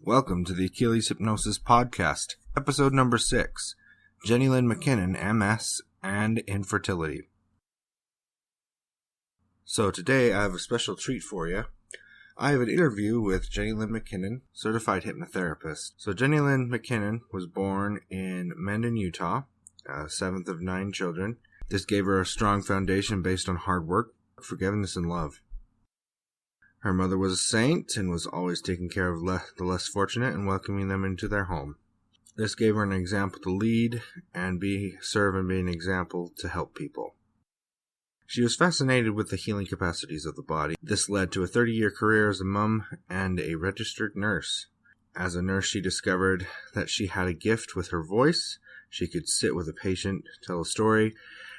Welcome to the Achilles-Hypnosis podcast, episode number 6, Jennilyn McKinnon, MS and Infertility. So today I have a special treat for you. I have an interview with Jennilyn McKinnon, certified hypnotherapist. So Jennilyn McKinnon was born in Mendon, Utah, 7th of 9 children. This gave her a strong foundation based on hard work, forgiveness, and love. Her mother was a saint and was always taking care of the less fortunate and welcoming them into their home. This gave her an example to lead and serve and be an example to help people. She was fascinated with the healing capacities of the body. This led to a 30-year career as a mom and a registered nurse. As a nurse, she discovered that she had a gift with her voice. She could sit with a patient, tell a story,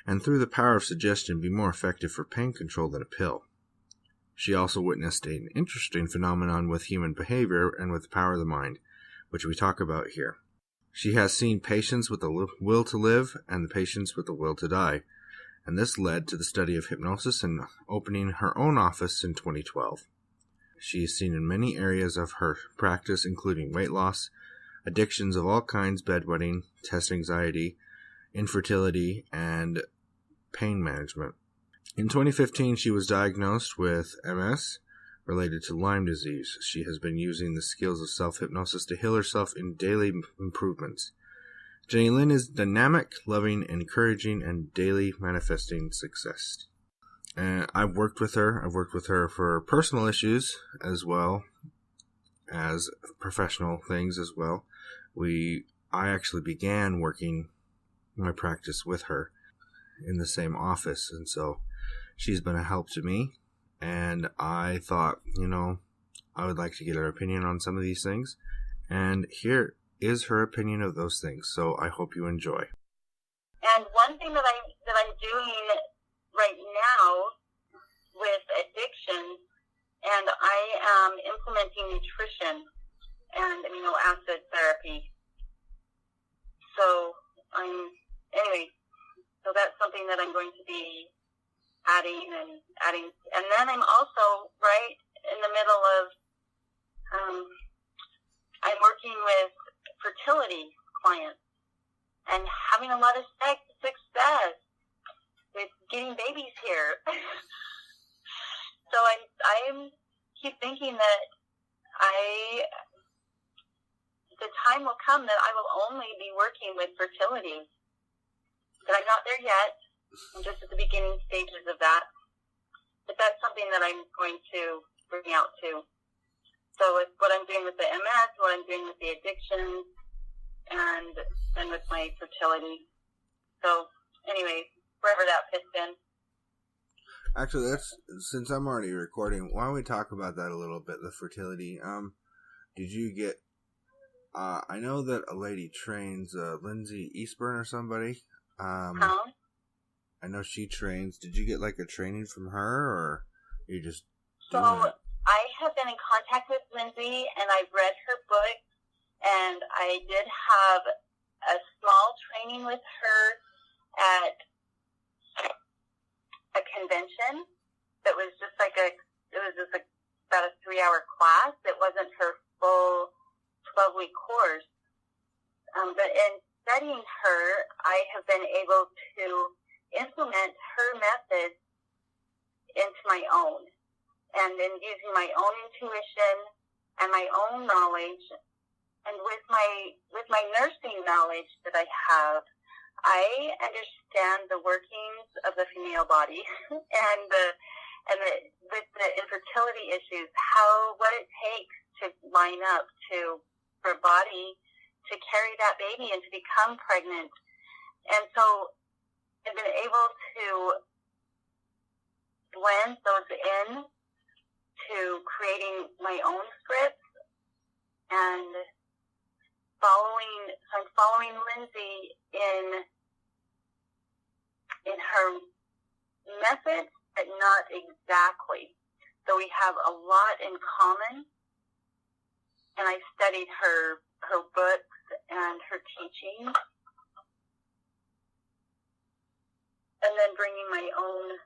and through the power of suggestion be more effective for pain control than a pill. She also witnessed an interesting phenomenon with human behavior and with the power of the mind, which we talk about here. She has seen patients with the will to live and the patients with the will to die, and this led to the study of hypnosis and opening her own office in 2012. She is seen in many areas of her practice, including weight loss, addictions of all kinds, bedwetting, test anxiety, infertility, and pain management. In 2015, she was diagnosed with MS related to Lyme disease. She has been using the skills of self-hypnosis to heal herself in daily improvements. Jennilyn is dynamic, loving, encouraging, and daily manifesting success. And I've worked with her. I've worked with her for personal issues as well as professional things as well. I actually began working my practice with her in the same office, and so she's been a help to me, and I thought, I would like to get her opinion on some of these things, and here is her opinion of those things, so I hope you enjoy. And one thing that I'm doing right now with addiction, and I am implementing nutrition and amino acid therapy. So so that's something that I'm going to be adding. And then I'm also right in the middle of, I'm working with fertility clients and having a lot of success with getting babies here. So I keep thinking that the time will come that I will only be working with fertility. But I'm not there yet. I'm just at the beginning stages of that. But that's something that I'm going to bring out too. So it's what I'm doing with the MS, what I'm doing with the addiction, and with my fertility. So anyway, wherever that fits in. Actually, since I'm already recording, why don't we talk about that a little bit, the fertility. Did you get, I know that a lady trains, Lindsay Eastburn or somebody. I know she trains. Did you get like a training from her, or you just doing it? I have been in contact with Lindsay, and I've read her book, and I did have a small training with her at a convention that was just about a 3-hour class. It wasn't her full 12-week course. But in studying her, I have been able to implement her methods into my own. And in using my own intuition and my own knowledge, and with my nursing knowledge that I have, I understand the workings of the female body and with the infertility issues, what it takes to line up for a body to carry that baby and to become pregnant. And so I've been able to blend those in to creating my own scripts and I'm following Lindsay in her method, but not exactly. So we have a lot in common, and I studied her books and her teachings, and then bringing my own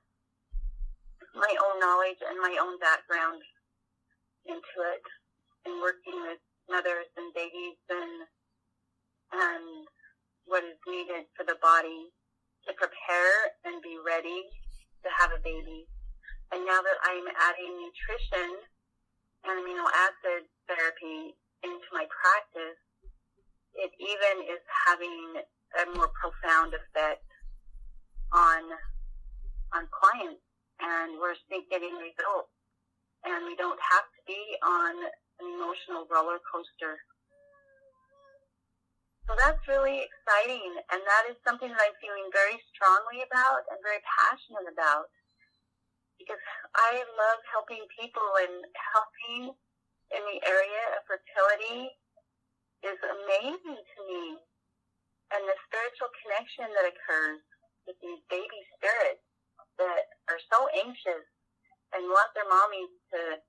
knowledge and my own background into it, and working with Mother acid therapy into my practice, it even is having a more profound effect on clients, and we're getting results. And we don't have to be on an emotional roller coaster. So that's really exciting, and that is something that I'm feeling very strongly about and very passionate about, because I love helping people, and helping in the area of fertility is amazing to me. And the spiritual connection that occurs with these baby spirits that are so anxious and want their mommies to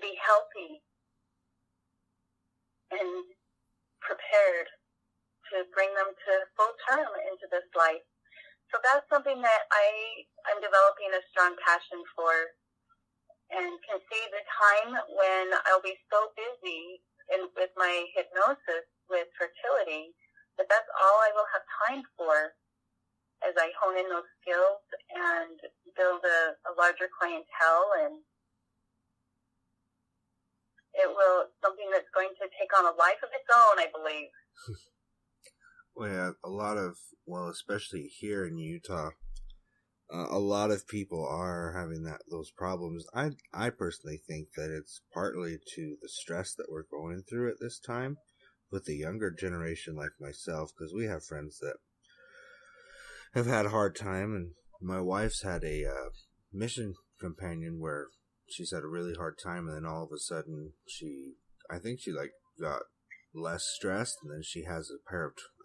be healthy and prepared to bring them to full term into this life. So that's something that I'm developing a strong passion for, and can see the time when I'll be so busy with my hypnosis with fertility that that's all I will have time for as I hone in those skills and build a larger clientele. And it will, something that's going to take on a life of its own, I believe. Well, yeah, especially here in Utah, a lot of people are having those problems. I personally think that it's partly to the stress that we're going through at this time with the younger generation like myself, because we have friends that have had a hard time, and my wife's had a mission companion where she's had a really hard time, and then all of a sudden I think she got less stressed, and then she has a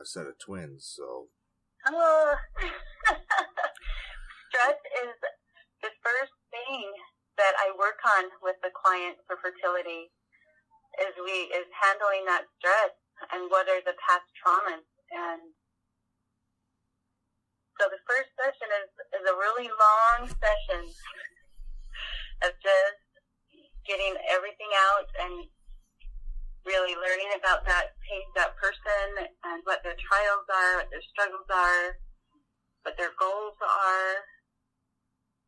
set of twins. So stress is the first thing that I work on with the client for fertility, is handling that stress and what are the past traumas. And so the first session is a really long session of just getting everything out and really learning about that person and what their trials are, what their struggles are, what their goals are,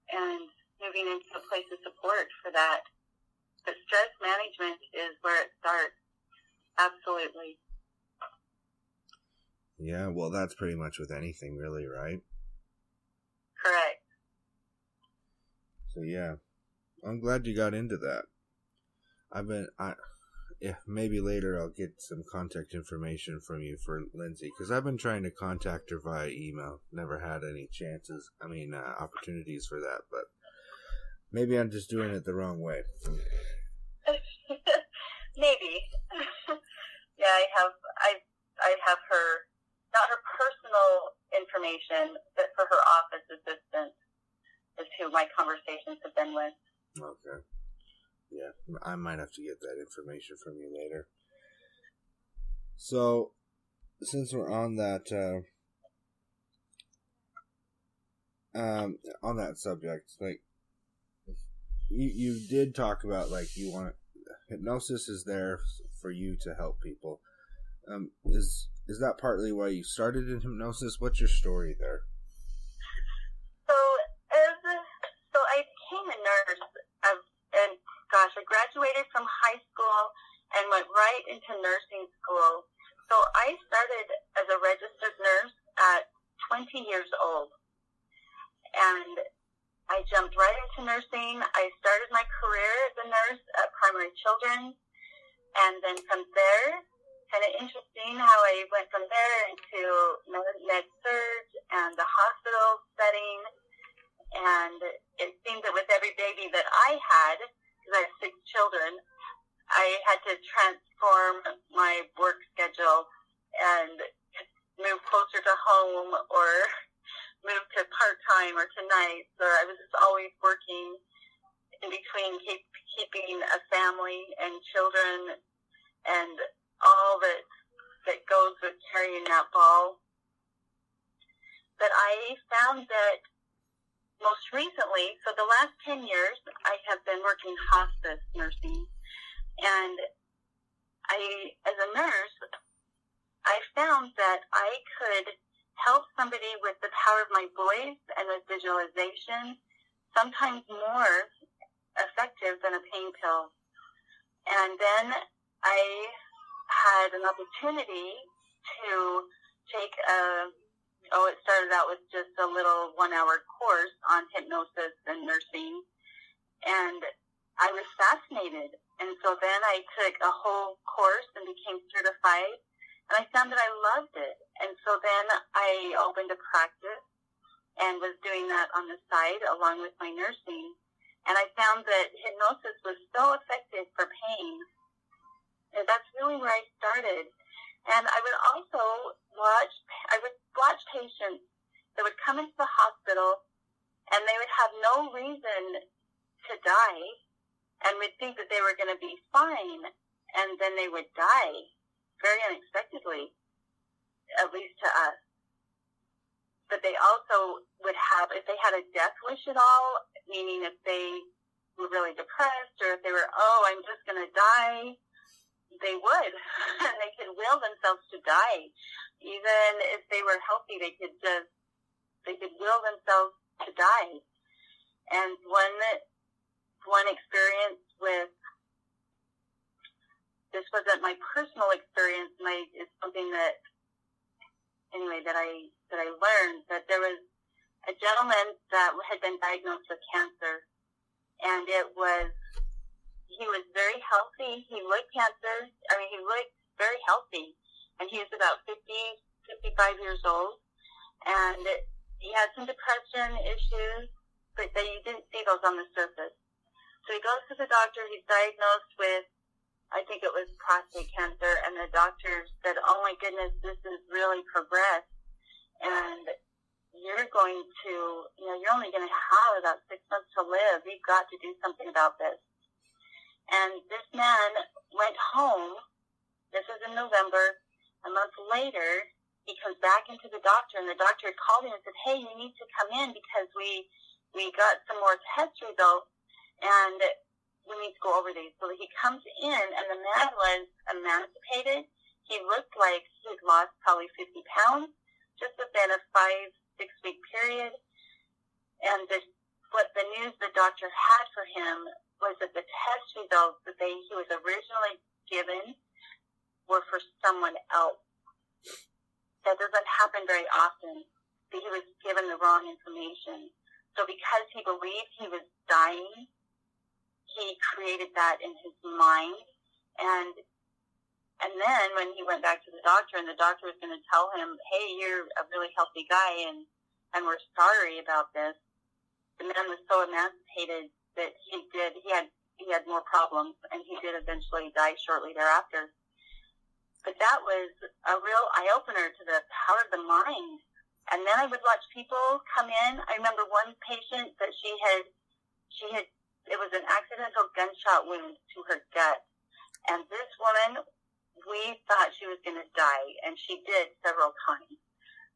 and moving into a place of support for that. But stress management is where it starts. Absolutely. Yeah, well, that's pretty much with anything, really, right? Correct. So yeah, I'm glad you got into that. Maybe later I'll get some contact information from you for Lindsay, because I've been trying to contact her via email. Never had any opportunities for that, but maybe I'm just doing it the wrong way. Maybe. Yeah, I have her, not her personal information, but for her office assistant is who my conversations have been with. Okay. Yeah, I might have to get that information from you later. So, since we're on that subject, like you did talk about, like, hypnosis is there for you to help people. Is that partly why you started in hypnosis? What's your story there? So I became a nurse, and gosh, I graduated from high school and went right into nursing school. So I started as a registered nurse at 20 years old, and I jumped right into nursing. I started my career as a nurse at Primary Children, and then from there, kind of interesting how I went from there into med-surg and the hospital setting. And it seemed that with every baby that I had, because I have 6 children, I had to transform my work schedule and move closer to home, or move to part-time or to nights, or I was just always working in between, keeping a family and children and all that goes with carrying that ball. But I found that most recently, so the last 10 years, I have been working hospice nursing. And as a nurse, I found that I could help somebody with the power of my voice and with visualization, sometimes more effective than a pain pill. And then I had an opportunity to take it started out with just a little 1-hour course on hypnosis and nursing. And I was fascinated. And so then I took a whole course and became certified. And I found that I loved it. And so then I opened a practice and was doing that on the side along with my nursing. And I found that hypnosis was so effective for pain. And that's really where I started. And I would also watch patients that would come into the hospital and they would have no reason to die and would think that they were going to be fine. And then they would die very unexpectedly, at least to us. But they also would have, if they had a death wish at all, meaning if they were really depressed or if they were, I'm just going to die, they would. And they could will themselves to die. Even if they were healthy, they could will themselves to die. And one experience with, this wasn't my personal experience, it's something that I learned, that there was a gentleman that had been diagnosed with cancer, and he was very healthy. He looked he looked very healthy, and he was about 55 years old, and he had some depression issues, but you didn't see those on the surface. So he goes to the doctor. He's diagnosed with, I think it was prostate cancer, and the doctor said, oh my goodness, this is really progressed, and you're only going to have about 6 months to live. We've got to do something about this. And this man went home. This was in November. A month later, he comes back into the doctor, and the doctor had called him and said, hey, you need to come in because we got some more test results, and we need to go over these. So he comes in, and the man was emancipated. He looked like he had lost probably 50 pounds just within a 5-6 week period. And what the news the doctor had for him was that the test results that he was originally given were for someone else. That doesn't happen very often, that he was given the wrong information. So because he believed he was dying, he created that in his mind. And then when he went back to the doctor, and the doctor was going to tell him, hey, you're a really healthy guy, and we're sorry about this, the man was so emancipated that he had more problems, and he did eventually die shortly thereafter. But that was a real eye-opener to the power of the mind. And then I would watch people come in. I remember one patient that it was an accidental gunshot wound to her gut. And this woman, we thought she was going to die, and she did several times.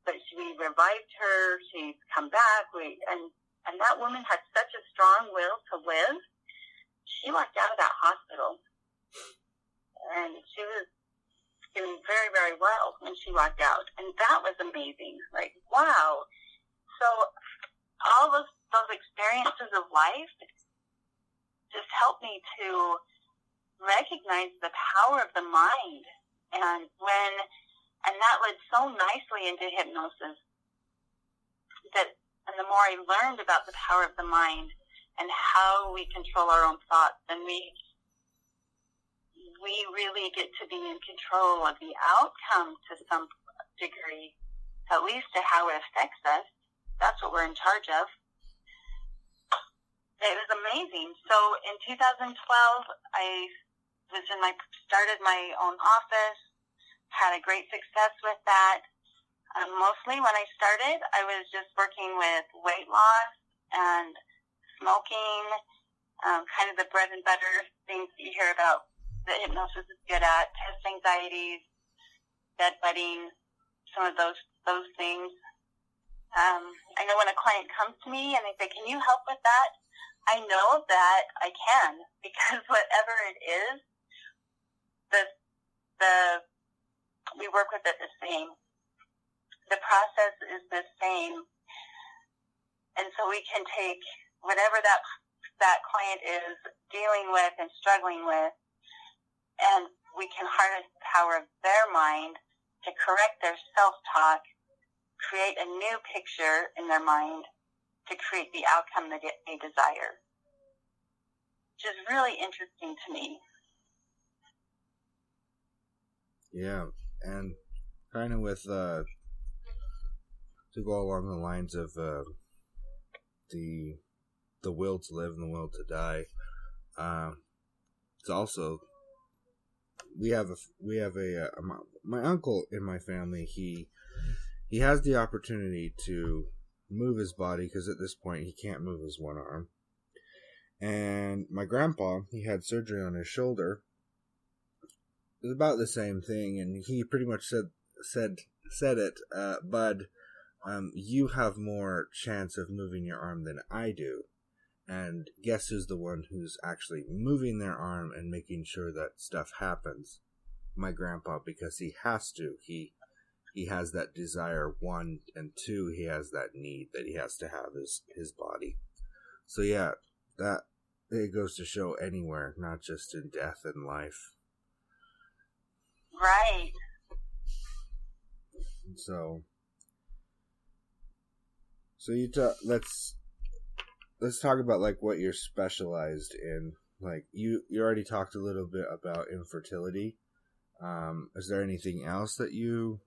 But we revived her. She's come back. And that woman had such a strong will to live. She walked out of that hospital, and she was doing very, very well when she walked out. And that was amazing. Like, wow. So all those experiences of life just helped me to recognize the power of the mind. And that led so nicely into hypnosis. And the more I learned about the power of the mind and how we control our own thoughts, and we really get to be in control of the outcome to some degree, at least to how it affects us. That's what we're in charge of. It was amazing. So in 2012, I started my own office, had a great success with that. Mostly when I started, I was just working with weight loss and smoking, kind of the bread and butter things that you hear about that hypnosis is good at, test anxieties, bedbutting, some of those things. I know when a client comes to me and they say, can you help with that? I know that I can, because whatever it is, we work with it the same. The process is the same. And so we can take whatever that client is dealing with and struggling with, we can harness the power of their mind to correct their self-talk, create a new picture in their mind to create the outcome that they desire, which is really interesting to me. Yeah, and kind of with, to go along the lines of the will to live and the will to die, it's also, we have my uncle in my family, he has the opportunity to move his body, because at this point he can't move his one arm. And my grandpa, he had surgery on his shoulder. It was about the same thing, and he pretty much said it, Bud, you have more chance of moving your arm than I do. And guess who's the one who's actually moving their arm and making sure that stuff happens? My grandpa, because he has to. He has that desire, one, and two, he has that need that he has to have his body. So yeah, that it goes to show anywhere, not just in death and life. Right. So let's talk about like what you're specialized in. Like you already talked a little bit about infertility. Is there anything else that you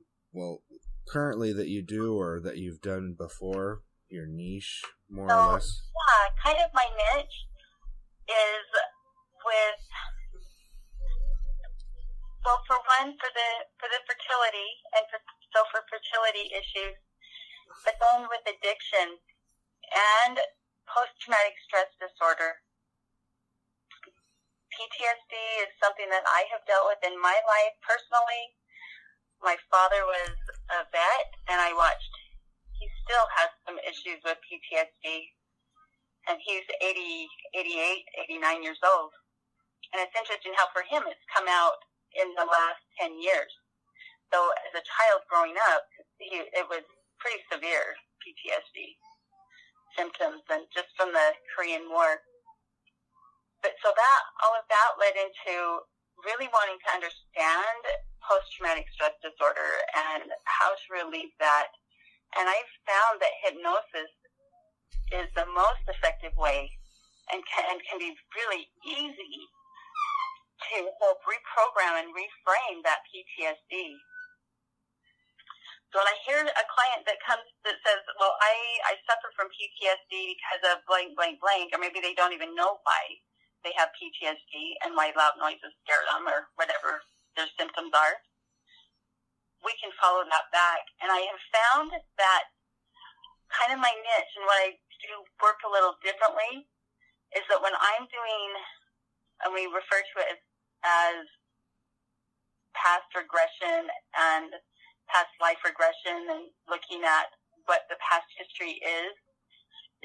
currently that you do or that you've done before? Your niche, more or less. Yeah, kind of my niche is with, well, for the fertility and for fertility issues, but then with addiction and post-traumatic stress disorder. PTSD is something that I have dealt with in my life personally. My father was a vet, and I watched. He still has some issues with PTSD, and he's 88, 89 years old. And it's interesting how for him it's come out in the last 10 years. So as a child growing up, it was pretty severe PTSD symptoms, and just from the Korean War. But so that, all of that led into really wanting to understand post-traumatic stress disorder and how to relieve that. And I've found that hypnosis is the most effective way and can be really easy to help reprogram and reframe that PTSD. So when I hear a client that comes that says, well, I suffer from PTSD because of blank, blank, blank, or maybe they don't even know why they have PTSD and why loud noises scare them or whatever their symptoms are, we can follow that back. And I have found that kind of my niche and what I do work a little differently is that when I'm doing, and we refer to it as past regression and past life regression and looking at what the past history is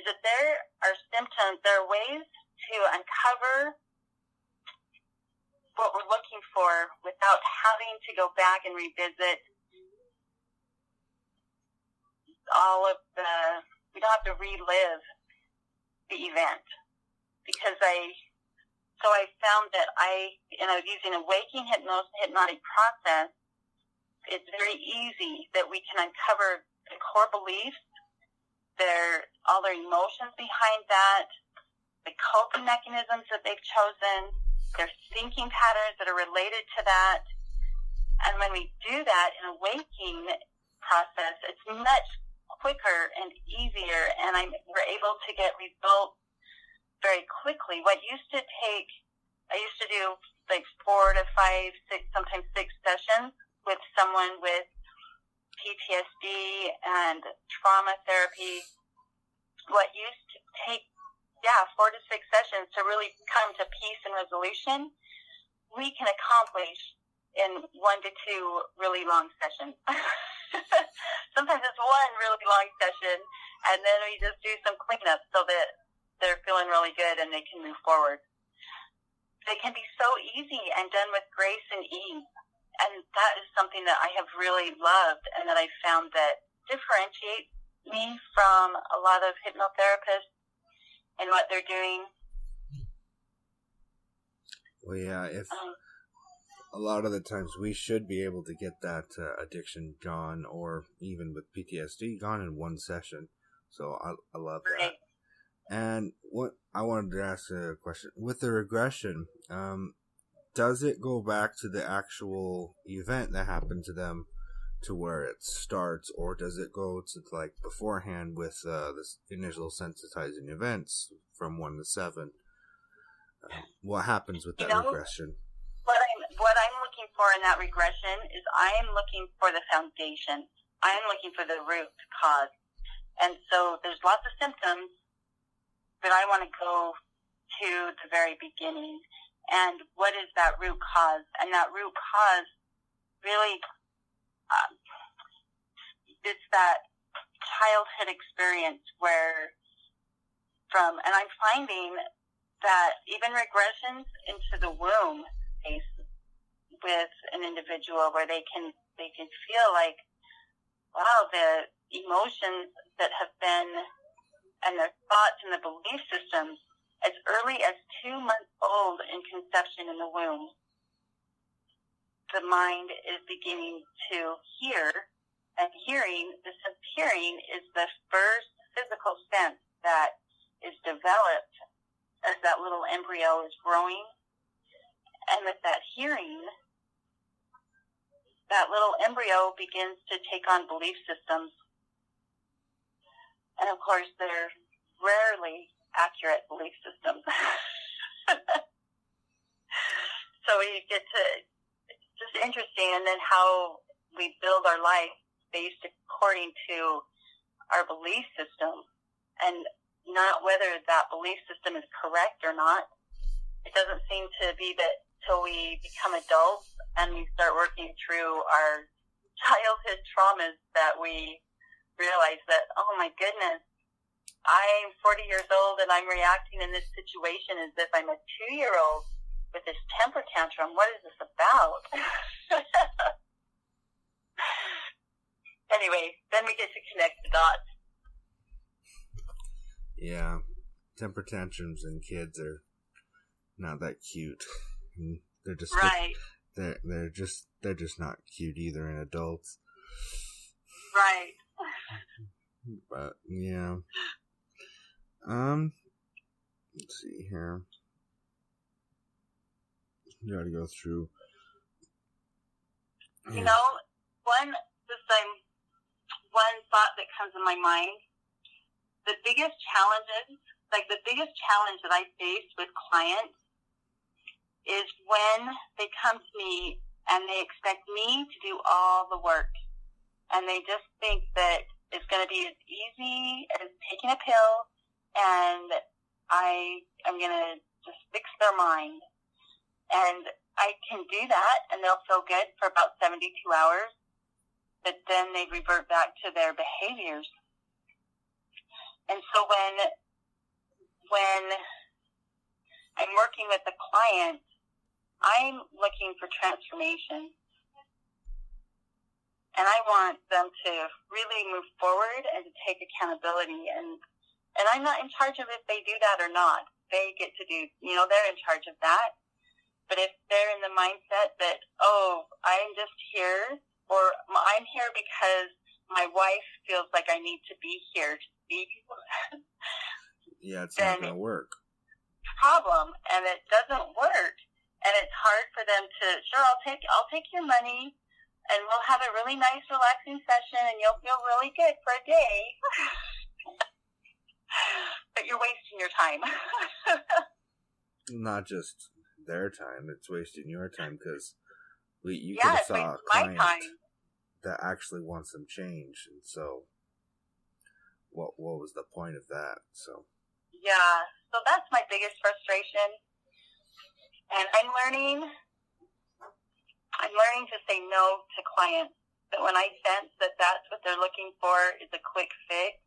that there are symptoms, there are ways to uncover what we're looking for without having to go back and revisit all of we don't have to relive the event. Because I found that using a waking hypnotic process, it's very easy that we can uncover the core beliefs, all their emotions behind that, the coping mechanisms that they've chosen, their thinking patterns that are related to that. And when we do that in a waking process, it's much quicker and easier, and we're able to get results very quickly. What used to take, I used to do like 4 to 5, 6, sometimes 6 sessions with someone with PTSD and trauma therapy. What used to take, 4 to 6 sessions to really come to peace and resolution, we can accomplish in 1 to 2 really long sessions. Sometimes it's 1 really long session, and then we just do some cleanup so that they're feeling really good and they can move forward. They can be so easy and done with grace and ease. And that is something that I have really loved and that I found that differentiates me from a lot of hypnotherapists and what they're doing. Well, yeah, a lot of the times we should be able to get that addiction gone, or even with PTSD gone in one session. So I love that. Right. And what I wanted to ask a question with the regression, does it go back to the actual event that happened to them to where it starts, or does it go to like beforehand with this initial sensitizing events from 1 to 7? What happens with that regression? What I'm looking for in that regression is I am looking for the foundation. I am looking for the root cause. And so there's lots of symptoms, but I want to go to the very beginning. And what is that root cause? And that root cause really, it's that childhood experience and I'm finding that even regressions into the womb with an individual where they can feel like, wow, the emotions that have been, and their thoughts and the belief systems as early as 2 months old in conception in the womb, the mind is beginning to hear, and the sense of hearing is the first physical sense that is developed as that little embryo is growing. And with that hearing, that little embryo begins to take on belief systems. And of course, they're rarely accurate belief systems. So we get to, it's just interesting. And then how we build our life based according to our belief system, and not whether that belief system is correct or not. It doesn't seem to be that till we become adults and we start working through our childhood traumas that we realize that, oh my goodness, I'm 40 years old and I'm reacting in this situation as if I'm a 2-year-old with this temper tantrum. What is this about? Anyway, then we get to connect the dots. Yeah, temper tantrums in kids are not that cute. They're just right. They're just not cute either in adults. Right. But yeah. Let's see here. You got to go through. You know, one thought that comes in my mind. The biggest challenge that I face with clients is when they come to me and they expect me to do all the work. And they just think that it's going to be as easy as taking a pill and I am going to just fix their mind. And I can do that and they'll feel good for about 72 hours, but then they revert back to their behaviors. And so when I'm working with the client, I'm looking for transformation. And I want them to really move forward and to take accountability. And I'm not in charge of if they do that or not. They get to do, they're in charge of that. But if they're in the mindset that, oh, I'm just here, or I'm here because my wife feels like I need to be here to be, yeah, it's not going to work. Problem, and it doesn't work, and it's hard for them to. Sure, I'll take your money, and we'll have a really nice, relaxing session, and you'll feel really good for a day. But you're wasting your time. Not just their time; it's wasting your time because you could have saw a client that actually wants some change, and so what was the point of that? So yeah, so that's my biggest frustration, and I'm learning to say no to clients. But when I sense that that's what they're looking for is a quick fix,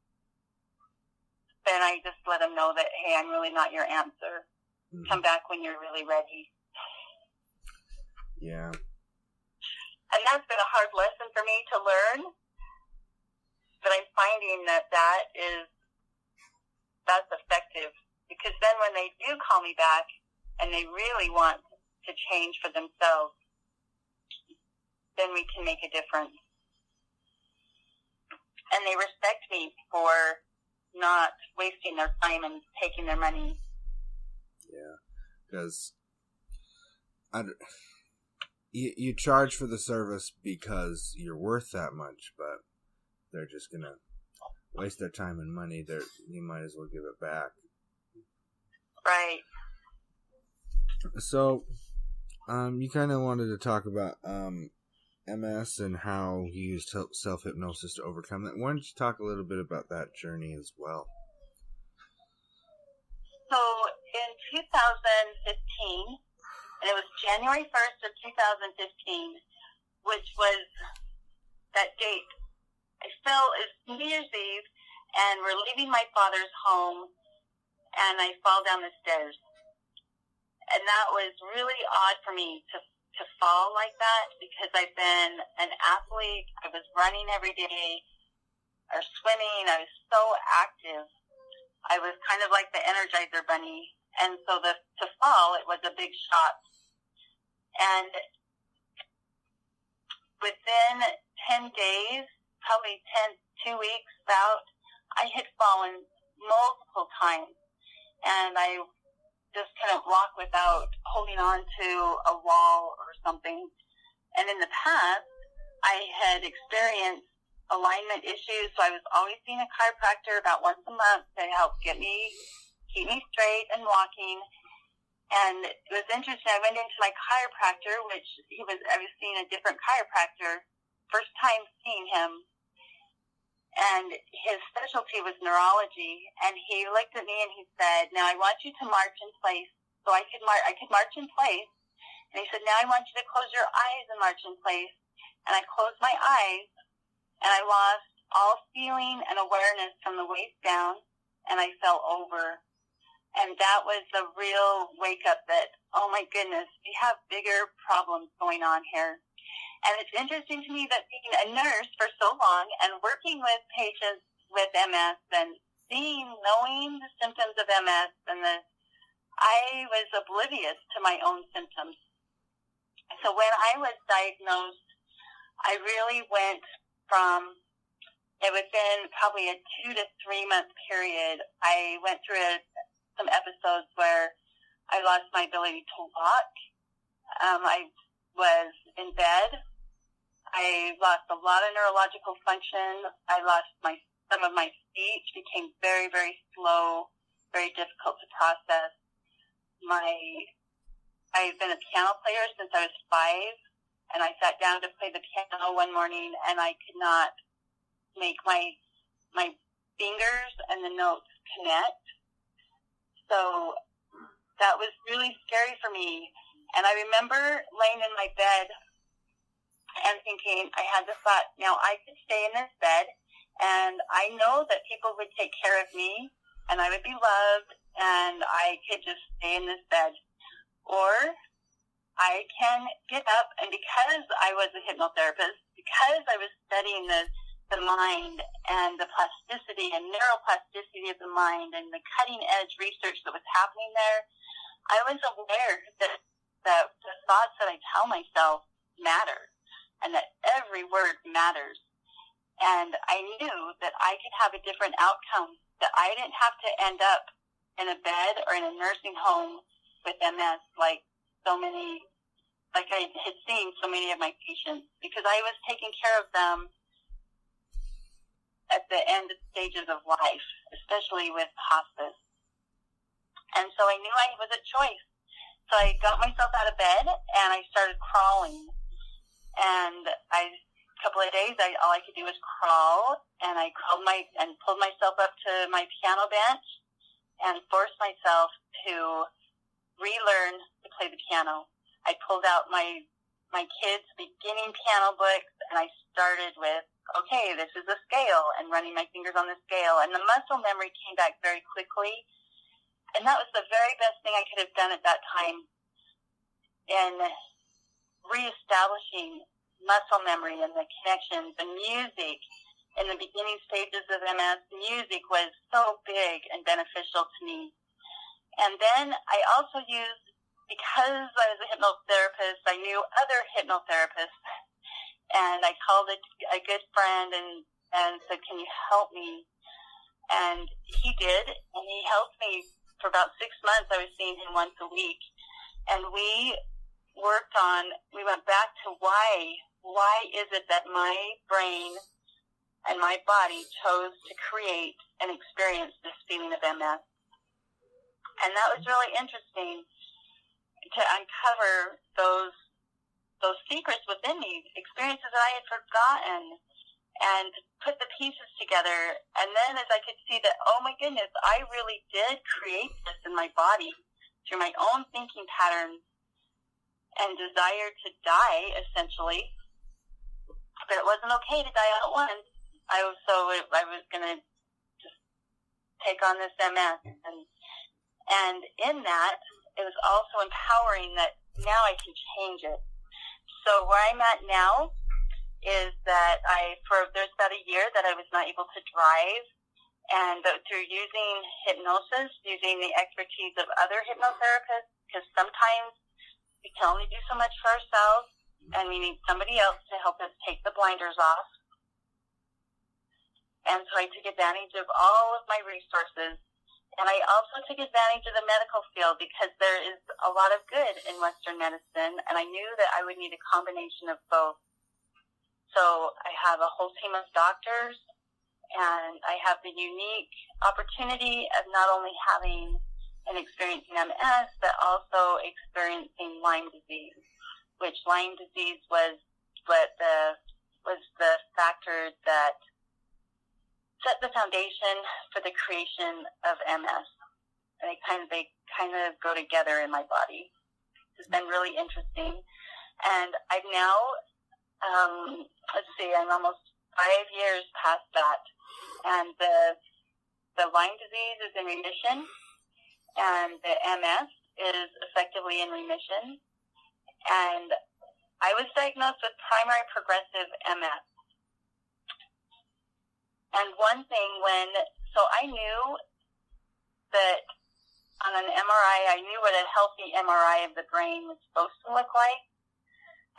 then I just let them know that, hey, I'm really not your answer. Mm-hmm. Come back when you're really ready. Yeah. And that's been a hard lesson for me to learn. But I'm finding that's effective. Because then when they do call me back and they really want to change for themselves, then we can make a difference. And they respect me for not wasting their time and taking their money. Yeah, because you charge for the service because you're worth that much, but they're just going to waste their time and money. You might as well give it back. Right. So, you kind of wanted to talk about MS and how you used self-hypnosis to overcome that. Why don't you talk a little bit about that journey as well? So, in 2015, and it was January 1st of 2015, which was that date. I fell, it's New Year's Eve, and we're leaving my father's home, and I fall down the stairs. And that was really odd for me to fall like that, because I've been an athlete. I was running every day or swimming. I was so active. I was kind of like the Energizer Bunny. And so to fall, it was a big shock. And within 10 days, probably 2 weeks out, I had fallen multiple times. And I just couldn't walk without holding on to a wall or something. And in the past, I had experienced alignment issues, so I was always seeing a chiropractor about once a month to help keep me straight and walking. And it was interesting. I went into my chiropractor, I was seeing a different chiropractor, first time seeing him. And his specialty was neurology. And he looked at me and he said, "Now I want you to march in place." So I could march in place. And he said, "Now I want you to close your eyes and march in place." And I closed my eyes, and I lost all feeling and awareness from the waist down, and I fell over. And that was the real wake-up that, oh my goodness, we have bigger problems going on here. And it's interesting to me that being a nurse for so long and working with patients with MS and knowing the symptoms of MS, I was oblivious to my own symptoms. So when I was diagnosed, I really went from, within probably a 2 to 3 month period, I went through some episodes where I lost my ability to walk. I was in bed. I lost a lot of neurological function. I lost some of my speech, became very, very slow, very difficult to process. I've been a piano player since I was 5, and I sat down to play the piano one morning, and I could not make my fingers and the notes connect. So that was really scary for me. And I remember laying in my bed and thinking, I had the thought, now I could stay in this bed, and I know that people would take care of me, and I would be loved, and I could just stay in this bed. Or I can get up, and because I was a hypnotherapist, because I was studying the mind and the plasticity and neuroplasticity of the mind and the cutting-edge research that was happening there, I was aware that the thoughts that I tell myself matter, and that every word matters. And I knew that I could have a different outcome, that I didn't have to end up in a bed or in a nursing home with MS like I had seen so many of my patients, because I was taking care of them at the end stages of life, especially with hospice. And so I knew I was a choice. So I got myself out of bed and I started crawling. And a couple of days, all I could do was crawl. And I crawled and pulled myself up to my piano bench and forced myself to relearn to play the piano. I pulled out my kids' beginning piano books, and I started with, okay, this is a scale, and running my fingers on the scale. And the muscle memory came back very quickly. And that was the very best thing I could have done at that time in reestablishing muscle memory and the connections and music. In the beginning stages of MS, music was so big and beneficial to me. And then I also used, because I was a hypnotherapist, I knew other hypnotherapists, And I called a good friend and said, can you help me? And he did, and he helped me for about 6 months. I was seeing him once a week. And we went back to why is it that my brain and my body chose to create and experience this feeling of MS? And that was really interesting to uncover those secrets within me, experiences that I had forgotten, and put the pieces together. And then as I could see that, oh my goodness, I really did create this in my body through my own thinking patterns and desire to die, essentially. But it wasn't okay to die all at once. I was going to just take on this MS. And in that, it was also empowering that now I can change it. So where I'm at now is that there's about a year that I was not able to drive. And through using hypnosis, using the expertise of other hypnotherapists, because sometimes we can only do so much for ourselves, and we need somebody else to help us take the blinders off. And so I took advantage of all of my resources. And I also took advantage of the medical field because there is a lot of good in Western medicine, and I knew that I would need a combination of both. So I have a whole team of doctors, and I have the unique opportunity of not only having and experiencing MS, but also experiencing Lyme disease, which Lyme disease was the factor that set the foundation for the creation of MS. And they kind of go together in my body. It's been really interesting. And I've now, I'm almost 5 years past that. And the Lyme disease is in remission, and the MS is effectively in remission. And I was diagnosed with primary progressive MS. And one thing so I knew that on an MRI, I knew what a healthy MRI of the brain was supposed to look like.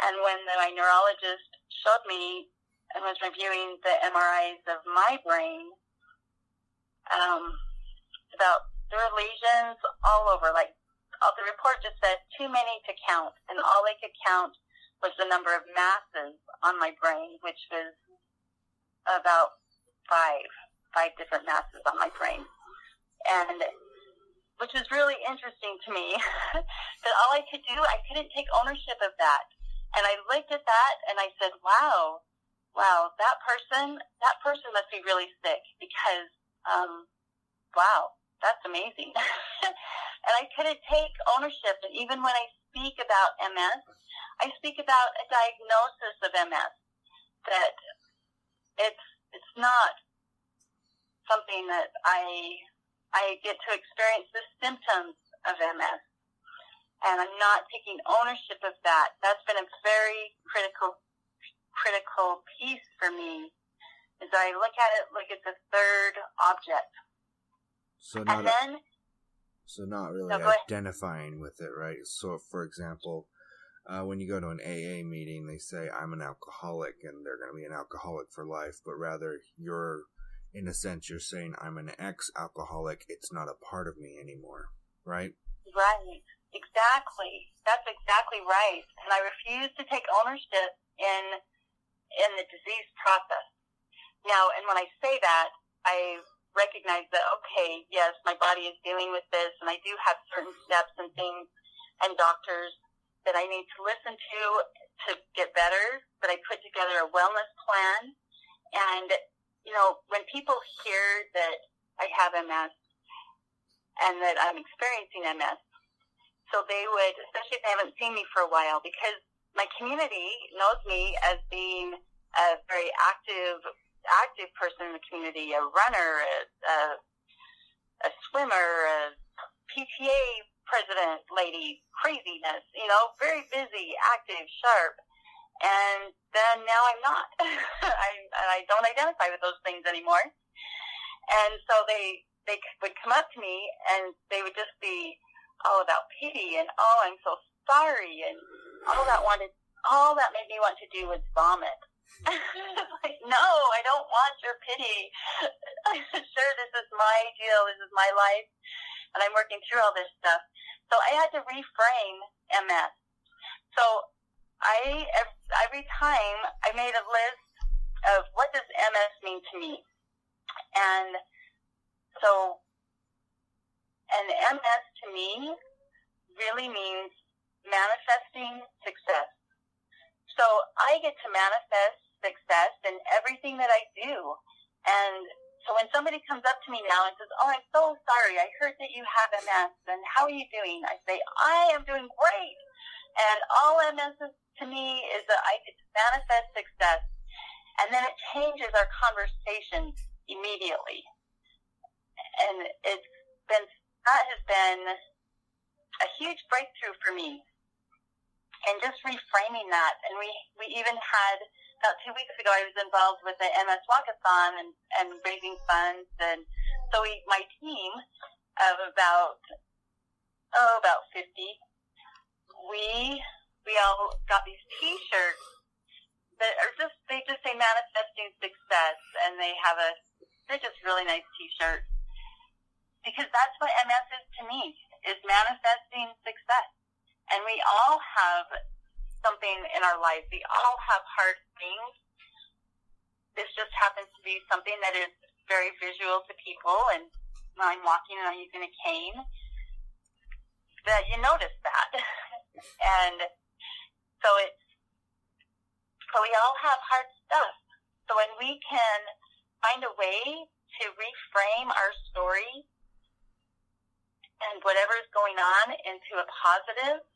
And when my neurologist showed me and was reviewing the MRIs of my brain, there were lesions all over. The report just said too many to count, and all they could count was the number of masses on my brain, which was about five different masses on my brain. And which was really interesting to me that all I could do, I couldn't take ownership of that. And I looked at that and I said, wow, that person must be really sick because, wow, that's amazing. And I couldn't take ownership. And even when I speak about MS, I speak about a diagnosis of MS, that it's not something that I get to experience the symptoms of MS, and I'm not taking ownership of that. That's been a very critical piece for me, as I look at it like it's a third object. So not really identifying with it, right? So, for example, when you go to an AA meeting, they say, I'm an alcoholic, and they're going to be an alcoholic for life, but rather in a sense, you're saying, I'm an ex-alcoholic, it's not a part of me anymore, right? Right. Exactly. That's exactly right. And I refuse to take ownership in the disease process. Now, and when I say that, I recognize that, okay, yes, my body is dealing with this, and I do have certain steps and things and doctors that I need to listen to get better, but I put together a wellness plan. And, when people hear that I have MS and that I'm experiencing MS, so they would, especially if they haven't seen me for a while, because my community knows me as being a very active person in the community, a runner, a swimmer, a PTA president lady, craziness, very busy, active, sharp. And then now I'm not. I don't identify with those things anymore. And so they would come up to me and they would just be all about pity and, oh, I'm so sorry, and all that wanted all that made me want to do was vomit. Like, no, I don't want your pity. Sure, this is my deal. This is my life. And I'm working through all this stuff. So I had to reframe MS. So every time I made a list of what does MS mean to me. And so, and MS to me really means manifesting success. So I get to manifest success in everything that I do. And so when somebody comes up to me now and says, oh, I'm so sorry, I heard that you have MS, and how are you doing? I say, I am doing great. And all MS is to me is that I get to manifest success. And then it changes our conversation immediately. And that has been a huge breakthrough for me. And just reframing that. And we even had, about 2 weeks ago, I was involved with the MS Walkathon and raising funds. And so my team of about 50, we all got these T-shirts that are they just say manifesting success, and they're just really nice T-shirts, because that's what MS is to me, is manifesting success. And we all have something in our life. We all have hard things. This just happens to be something that is very visual to people, and when I'm walking and I'm using a cane, that you notice that. And so we all have hard stuff. So when we can find a way to reframe our story and whatever is going on into a positive,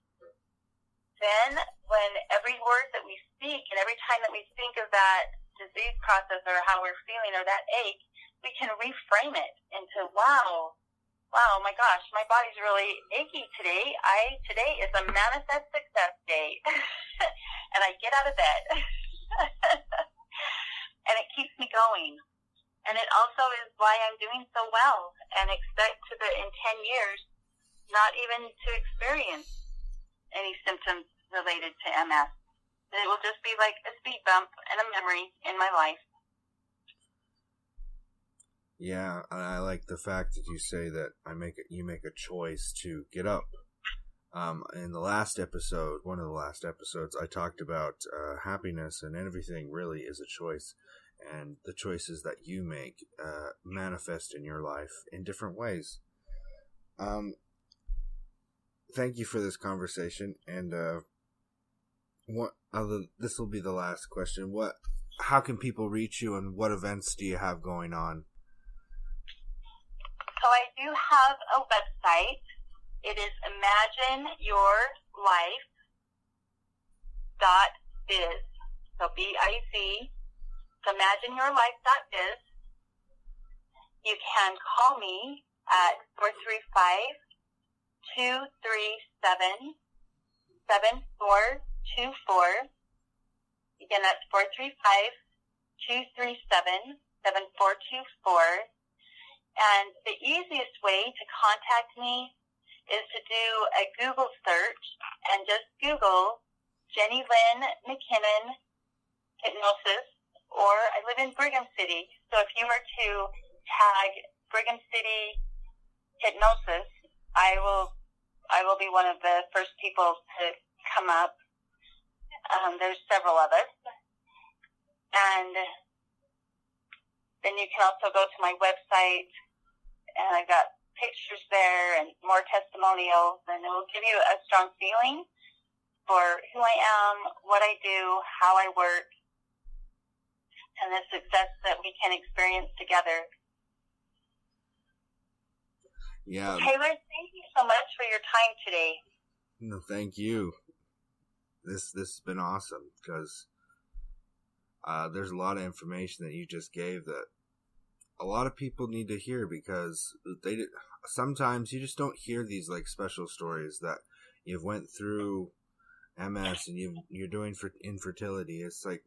then when every word that we speak and every time that we think of that disease process or how we're feeling or that ache, we can reframe it into, wow, my gosh, my body's really achy today. Today is a manifest success day. And I get out of bed. And it keeps me going. And it also is why I'm doing so well and expect in 10 years not even to experience any symptoms related to MS. It will just be like a speed bump and a memory in my life. Yeah, I like the fact that you say that you make a choice to get up. In the last episode, one of the last episodes, I talked about happiness, and everything really is a choice. And the choices that you make manifest in your life in different ways. Thank you for this conversation. And this will be the last question. How can people reach you, and what events do you have going on? So I do have a website. It is imagineyourlife.biz. So B-I-Z. So imagineyourlife.biz. You can call me at 435-237-7424. Again, that's 435-237-7424. And the easiest way to contact me is to do a Google search and just Google Jennilyn McKinnon Hypnosis, or I live in Brigham-City. So if you were to tag Brigham-City Hypnosis, I will be one of the first people to come up. There's several of us. And then you can also go to my website, and I've got pictures there and more testimonials, and it will give you a strong feeling for who I am, what I do, how I work, and the success that we can experience together. Yeah. Taylor, thank you so much for your time today. No, thank you. This has been awesome, because there's a lot of information that you just gave that a lot of people need to hear, because sometimes you just don't hear these like special stories that you've went through MS and you're doing for infertility. It's like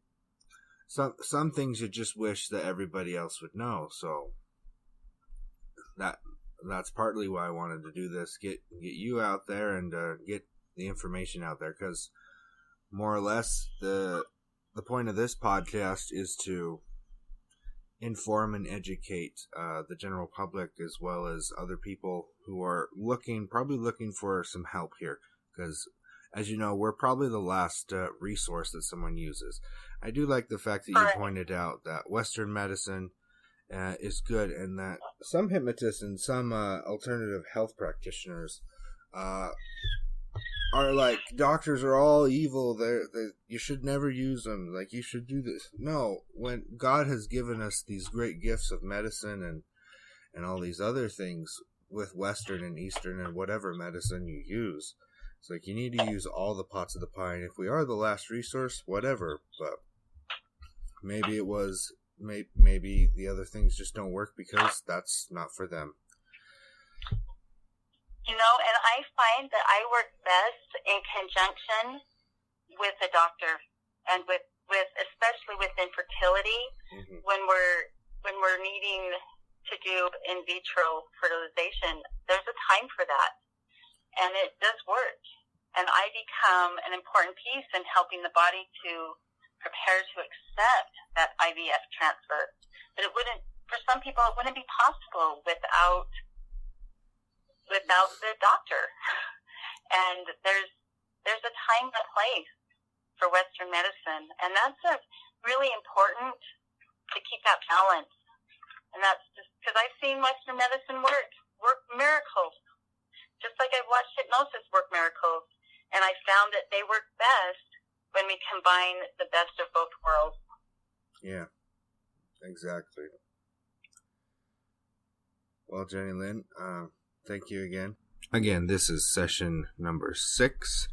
some things you just wish that everybody else would know. So that's partly why I wanted to do this, get you out there and get the information out there, because more or less, the point of this podcast is to inform and educate the general public as well as other people who are probably looking for some help here. Because, as you know, we're probably the last resource that someone uses. I do like the fact that you pointed out that Western medicine is good, and that some hypnotists and some alternative health practitioners are like, doctors are all evil. You should never use them. Like, you should do this. No, when God has given us these great gifts of medicine and all these other things with Western and Eastern and whatever medicine you use, it's like you need to use all the pots of the pie. And if we are the last resource, whatever. But maybe maybe the other things just don't work because that's not for them. You know, and I find that I work best in conjunction with a doctor, and with especially with infertility, when we're needing to do in vitro fertilization. There's a time for that, and it does work. And I become an important piece in helping the body to prepare to accept that IVF transfer. But for some people, it wouldn't be possible without the doctor. And there's a time and a place for Western medicine, and that's really important to keep that balance. And that's just because I've seen Western medicine work miracles, just like I've watched hypnosis work miracles, and I found that they work best when we combine the best of both worlds. Yeah, exactly. Well, Jennilyn, thank you again. Again, this is session number 6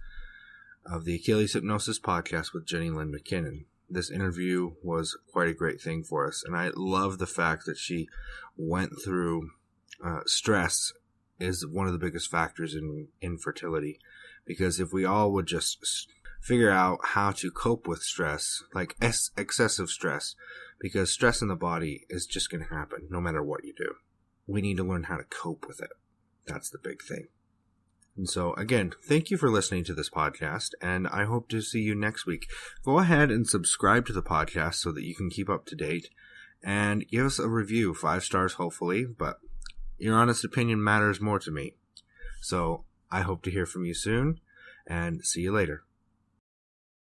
of the Achilles-Hypnosis podcast with Jennilyn McKinnon. This interview was quite a great thing for us, and I love the fact that she went through stress is one of the biggest factors in infertility, because if we all would just figure out how to cope with stress, like excessive stress, because stress in the body is just going to happen no matter what you do. We need to learn how to cope with it. That's the big thing. And so, again, thank you for listening to this podcast, and I hope to see you next week. Go ahead and subscribe to the podcast so that you can keep up to date, and give us a review, 5 stars hopefully, but your honest opinion matters more to me. So, I hope to hear from you soon, and see you later.